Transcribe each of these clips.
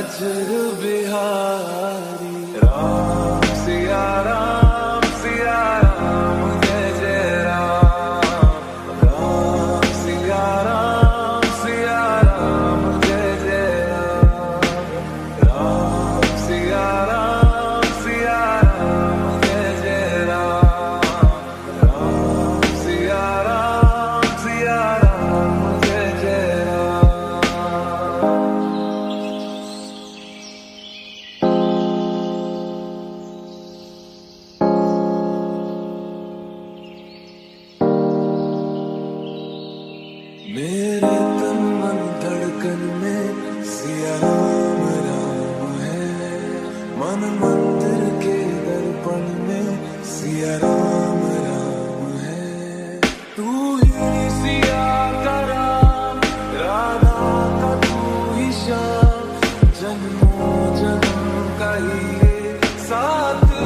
अजर बिहारी। राम सिया राम जय जय राम। राम सिया राम जय जय राम। राम सिया राम जय जय राम। राम सिया राम जय जय राम। मेरे तन मन धड़कन में सिया राम है। मन मंदिर के दर्पण में सिया राम है। तू ही सिया का राम, राधा का तू ही श्याम। जन्मों जन्म का ही ये साथ है।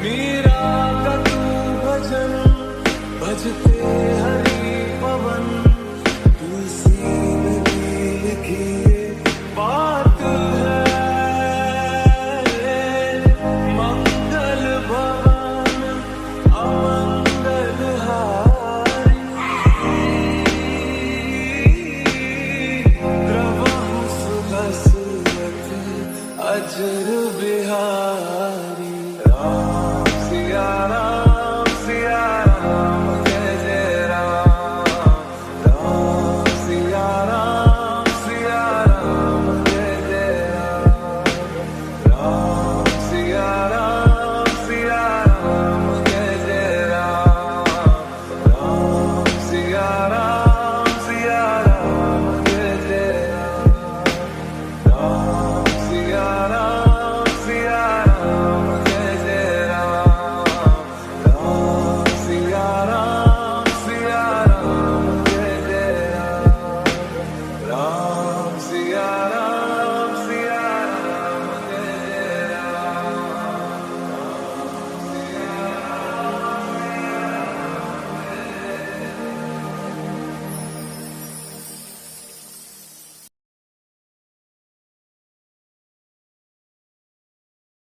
मीरा का तू भजन भजते हरि पवन। तुलसी में भी लिखी ये बात है। मंगल भवन अमंगल हारी। द्रवहु सुबह सूरत अजर बिहारी।